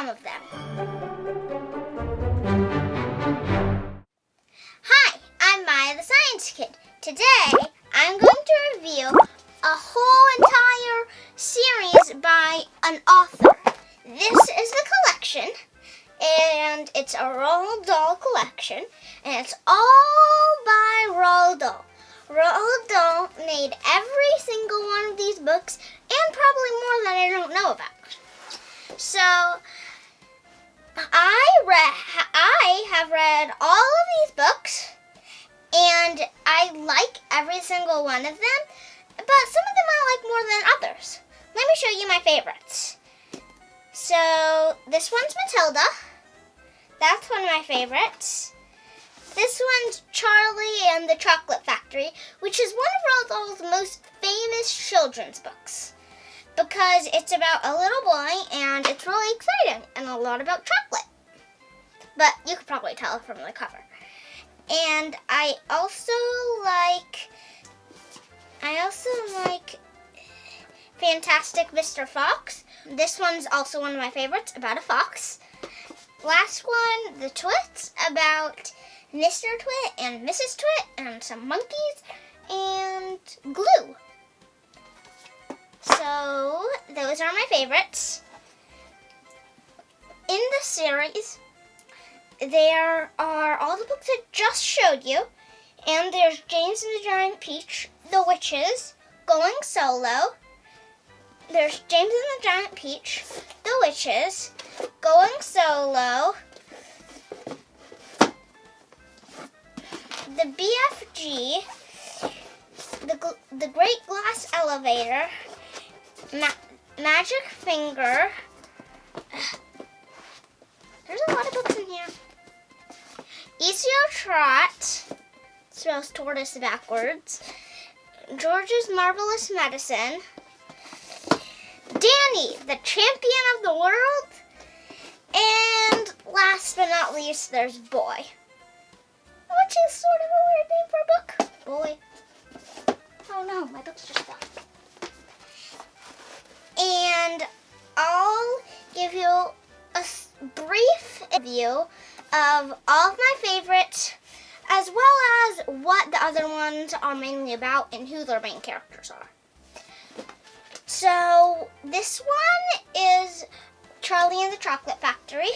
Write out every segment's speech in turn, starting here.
some of them. Hi, I'm Maya the Science Kid. Today, I'm going to review a whole entire series by an author. This is the collection, and it's a Roald Dahl collection, and it's all by Roald Dahl. Roald Dahl made every single one of these books, and probably more that I don't know about. So, I have read all of these books, and I like every single one of them, but some of them I like more than others. Let me show you my favorites. So, this one's Matilda. That's one of my favorites. This one's Charlie and the Chocolate Factory, which is one of Roald Dahl's most famous children's books, because it's about a little boy and it's really exciting and a lot about chocolate. But you could probably tell from the cover. And I also like Fantastic Mr. Fox. This one's also one of my favorites, about a fox. Last one, The Twits, about Mr. Twit and Mrs. Twit and some monkeys and glue. So, those are my favorites. In the series, there are all the books I just showed you, and there's James and the Giant Peach, The Witches, Going Solo. There's James and the Giant Peach, The Witches, Going Solo, the BFG, the Great Glass Elevator, Magic Finger. There's a lot of books in here. Easy Trot, spells tortoise backwards. George's Marvelous Medicine. Danny, the Champion of the World. And last but not least, there's Boy, which is sort of a weird name for a book. Boy. Oh no, my book's just fell. And I'll give you a brief review of all of my favorites, as well as what the other ones are mainly about and who their main characters are. So, this one is Charlie and the Chocolate Factory.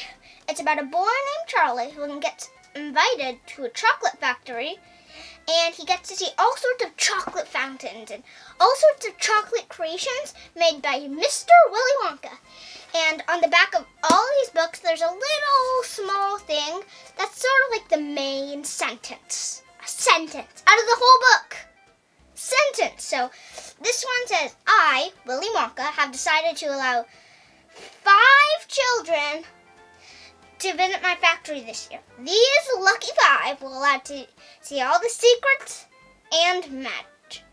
It's about a boy named Charlie who gets invited to a chocolate factory, and he gets to see all sorts of chocolate fountains and all sorts of chocolate creations made by Mr. Willy Wonka. And on the back of all these books, there's a little small thing that's sort of like the main sentence. A sentence out of the whole book. Sentence. So this one says, I, Willy Wonka, have decided to allow 5 children to visit my factory this year. These lucky 5 will allow to see all the secrets and magic.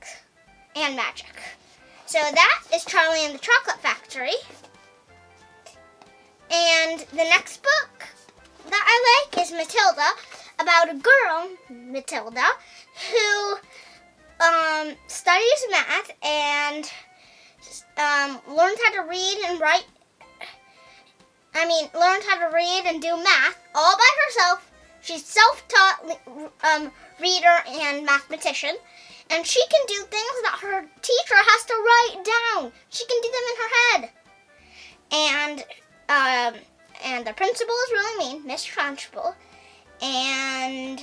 So that is Charlie and the Chocolate Factory. And the next book that I like is Matilda, about a girl, Matilda, who studies math and learns how to read and write. Learned how to read and do math all by herself. She's self-taught reader and mathematician, and she can do things that her teacher has to write down. She can do them in her head. And the principal is really mean, Miss Trunchbull, and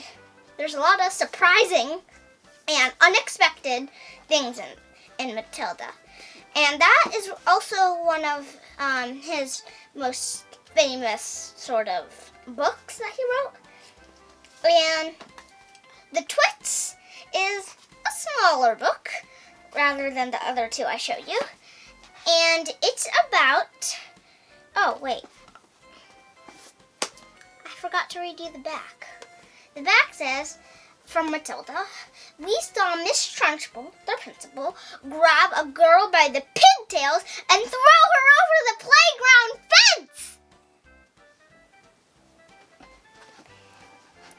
there's a lot of surprising and unexpected things in Matilda. And that is also one of his most famous sort of books that he wrote. And The Twits is a smaller book rather than the other 2 I showed you. And it's about... Oh, wait. I forgot to read you the back. The back says, from Matilda, we saw Miss Trunchbull, the principal, grab a girl by the pigtails and throw her over the playground fence.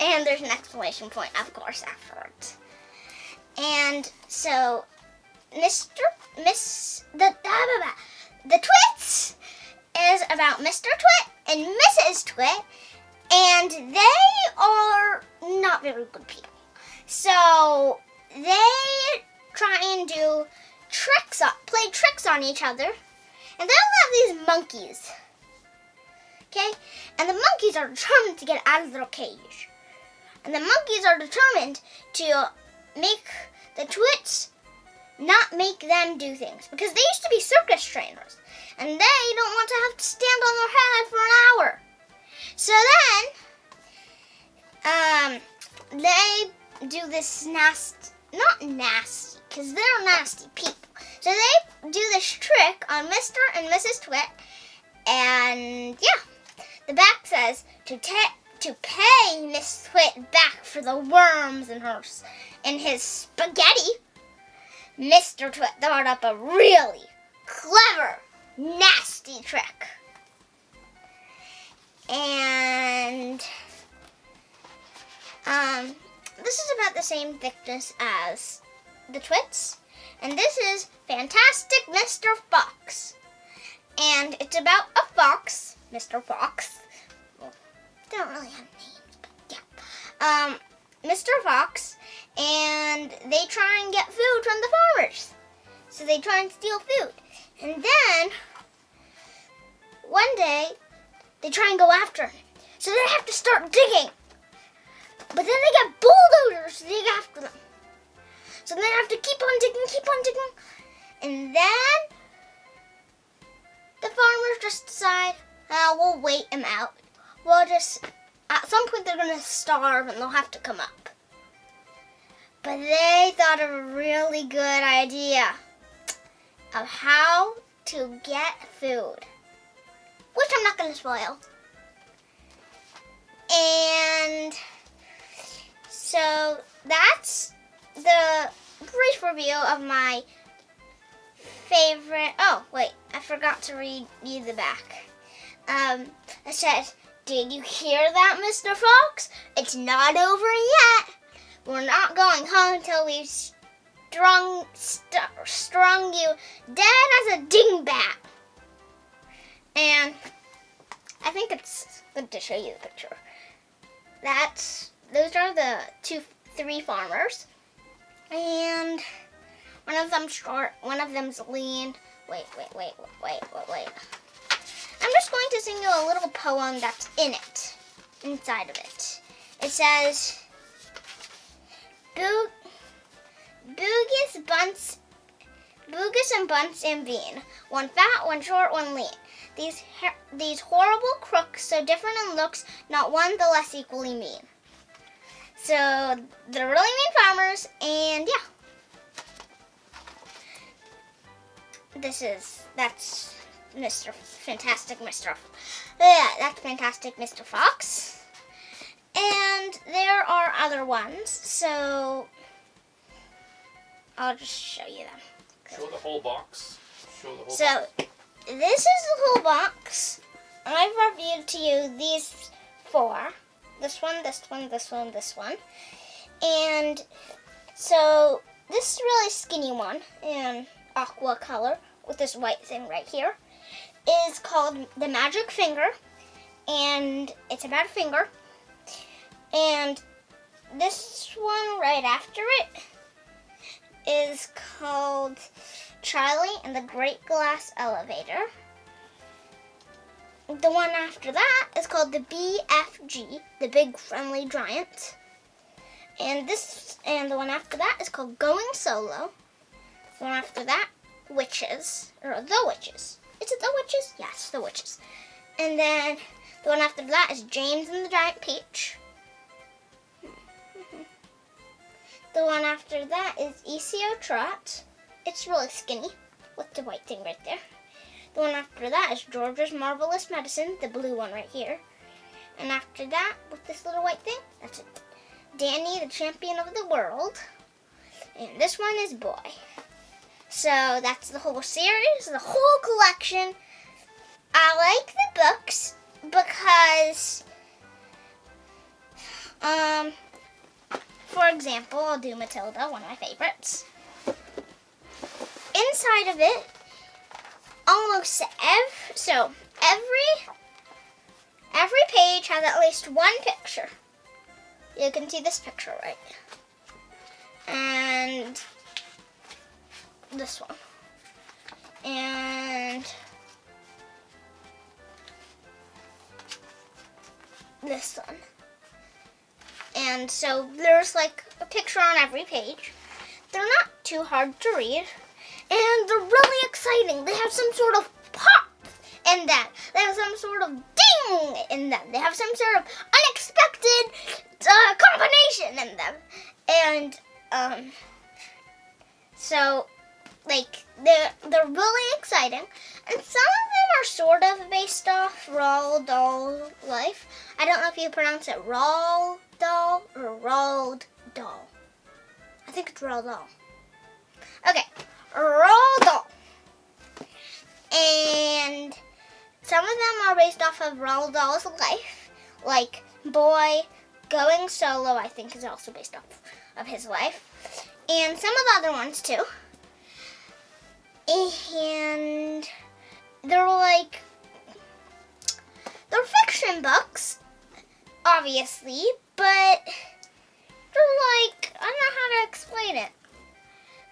And there's an exclamation point, of course, afterwards. And so, the Twits is about Mr. Twit and Mrs. Twit, and they are not very good people. So they try and play tricks on each other, and they all have these monkeys. Okay? And the monkeys are determined to get out of their cage. And the monkeys are determined to make the Twits not make them do things. Because they used to be circus trainers. And they don't want to have to stand on their head for an hour. So then, they do this not nasty, because they're nasty people. So they do this trick on Mr. and Mrs. Twit. And yeah, the back says to pay Miss Twit back for the worms in his spaghetti, Mr. Twit thought up a really clever, nasty trick. And this is about the same thickness as the Twits. And this is Fantastic Mr. Fox. And it's about a fox, Mr. Fox. Well, they don't really have names, but yeah. Mr. Fox, and they try and get food from the farmers. So they try and steal food. And then, one day, they try and go after him. So they have to start digging. But then they get bulldozers to dig after them. So they have to keep on digging. And then the farmers just decide, we'll wait him out. At some point they're going to starve and they'll have to come up. But they thought of a really good idea of how to get food, which I'm not going to spoil. And so that's the brief review of my favorite. Oh, wait, I forgot to read you the back. It says, "Did you hear that, Mr. Fox? It's not over yet. We're not going home until we've strung you dead as a dingbat." And I think it's good to show you the picture. Those are the 3 farmers. And one of them's short, one of them's lean. Wait. I'm just going to sing you a little poem that's inside of it. It says, Boogus and Bunce and Bean, one fat, one short, one lean. These horrible crooks, so different in looks, not one the less equally mean. So they're really mean farmers, and yeah. That's Fantastic Mr. Fox. And there are other ones, so I'll just show you them. Show the whole box. This is the whole box. I've reviewed to you these 4. This one. And so this really skinny one in aqua color with this white thing right here is called The Magic Finger, and it's about a finger. And this one right after it is called Charlie and the Great Glass Elevator. The one after that is called the BFG, the Big Friendly Giant. And the one after that is called Going Solo. The one after that, Witches, or The Witches. Is it The Witches? Yes, The Witches. And then the one after that is James and the Giant Peach. The one after that is ECO Trot. It's really skinny with the white thing right there. The one after that is George's Marvelous Medicine, the blue one right here. And after that, with this little white thing, that's it. Danny, the Champion of the World. And this one is Boy. So that's the whole series, the whole collection. I like the books because, for example, I'll do Matilda, one of my favorites. Inside of it, every page has at least one picture. You can see this picture, right? And this one. And this one. And so there's like a picture on every page. They're not too hard to read. And they're really exciting. They have some sort of pop in them. They have some sort of ding in them. They have some sort of unexpected combination in them. And so like they're really exciting. And some of them are sort of based off Roald Dahl's life. I don't know if you pronounce it Roald Dahl or Roald Dahl. I think it's Roald Dahl. Okay, Roald Dahl. And some of them are based off of Roald Dahl's life. Like Boy Going Solo, I think, is also based off of his life. And some of the other ones too. And they're fiction books, obviously, but they're like, I don't know how to explain it.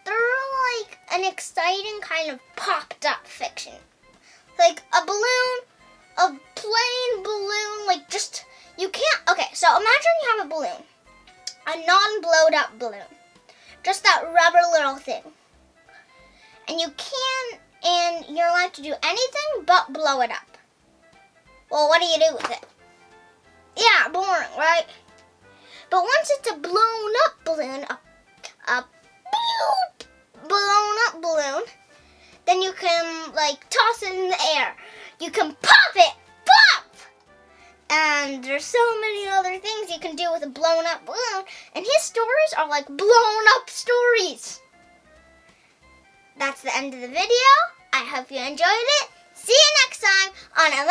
They're like an exciting kind of popped up fiction. Like a balloon, a plain balloon, like just, you can't, okay, so imagine you have a balloon, a non-blowed up balloon, just that rubber little thing. And you can, and you're allowed to do anything but blow it up. Well, what do you do with it? Yeah, boring, right? But once it's a blown up balloon, a blown up balloon, then you can like toss it in the air. You can pop it, pop! And there's so many other things you can do with a blown up balloon. And his stories are like blown up stories. That's the end of the video. I hope you enjoyed it. See you next time on Untitled